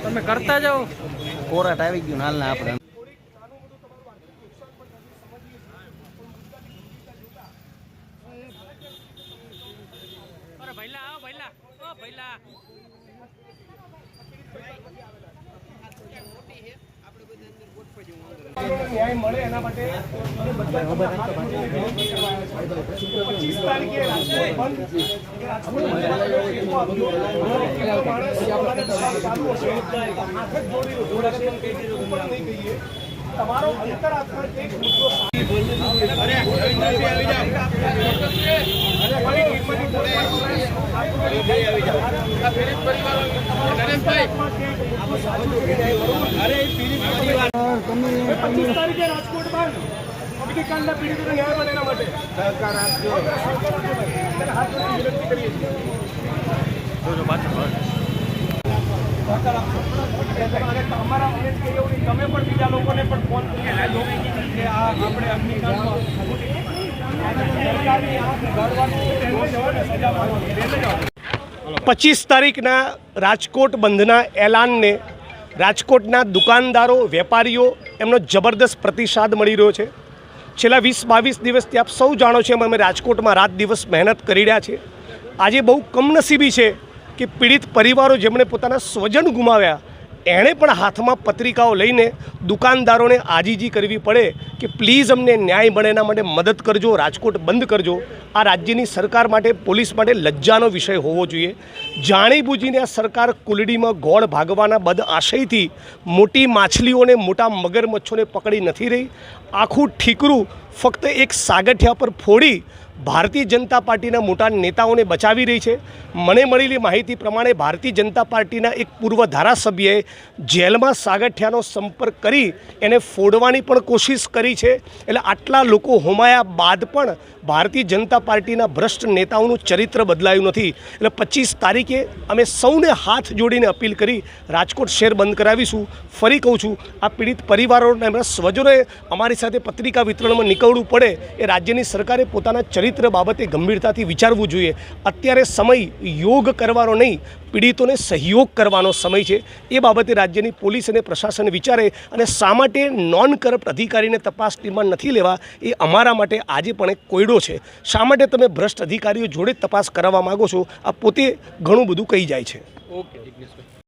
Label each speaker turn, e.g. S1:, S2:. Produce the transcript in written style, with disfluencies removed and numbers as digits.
S1: તમે કરતા જાઓ કોરાટ આવી ગયું હાલ ના આપણે
S2: ન્યાય મળે એના માટે 25 તારીખે તમારો અંતરાત્મક એક મુદ્દો રાજકોટમાં અગ્નિકાંડના પીડિતોને ન્યાય મળે એના માટે સહકાર આપજો વિનંતી કરીએ છીએ. અમારા તમે પણ બીજા લોકોને પણ ફોન કરી કે આપણે અગ્નિકાંડમાં 25 તારીખના રાજકોટ બંધના એલાનને રાજકોટના દુકાનદારો વેપારીઓ એમનો જબરદસ્ત પ્રતિસાદ મળી રહ્યો છે. છેલ્લા 20-22 દિવસથી આપ સૌ જાણો છો અમે રાજકોટમાં રાત દિવસ મહેનત કરી રહ્યા છીએ. આજે બહુ કમનસીબી છે કે પીડિત પરિવારો જેમણે પોતાના સ્વજન ગુમાવ્યા એણે પણ હાથમાં પત્રિકાઓ લઈને દુકાનદારોને આજીજી કરવી પડે કે પ્લીઝ અમને ન્યાય મળે એના માટે મદદ કરજો, રાજકોટ બંધ કરજો. આ રાજ્યની સરકાર માટે, પોલીસ માટે લજ્જાનો વિષય હોવો જોઈએ. જાણીબૂજીને આ સરકાર કુલડીમાં ગોળ ભાગવાના બદ આશયથી મોટી માછલીઓને, મોટા મગરમચ્છોને પકડી નથી રહી. આખું ઠીકરું ફક્ત એક સાગઠિયા પર ફોડી ભારતીય જનતા પાર્ટીના મોટા નેતાઓને બચાવી રહી છે. મને મળેલી માહિતી પ્રમાણે ભારતીય જનતા પાર્ટીના એક પૂર્વ ધારાસભ્યએ જેલમાં સાગઠિયાનો સંપર્ક કરી એને ફોડવાની પણ કોશિશ કરી છે. એટલે આટલા લોકો હોમાયા બાદ પણ ભારતીય જનતા પાર્ટીના ભ્રષ્ટ નેતાઓનું ચરિત્ર બદલાયું નથી. એટલે 25 તારીખે અમે સૌને હાથ જોડીને અપીલ કરી રાજકોટ શહેર બંધ કરાવીશું. ફરી કહું છું, આ પીડિત પરિવારોને, એમના સ્વજનોએ અમારી સાથે પત્રિકા વિતરણમાં નીકળવું પડે એ રાજ્યની સરકારે પોતાના ચરિત્ર બાબતે ગંભીરતાથી વિચારવું જોઈએ. અત્યારે સમય યોગ કરવાનો નહીં, પીડિતોને સહયોગ કરવાનો સમય છે. એ બાબતે રાજ્યની પોલીસ અને પ્રશાસન વિચારે અને શા માટે નોન કરપ્ટ અધિકારીને તપાસ ટીમમાં નથી લેવા એ અમારા માટે આજે પણ એક કોયડો છે. શા માટે તમે ભ્રષ્ટ અધિકારીઓ જોડે તપાસ કરાવવા માગો છો? આ પોતે ઘણું બધું કહી જાય છે.
S1: ઓકે જિગ્નેશભાઈ.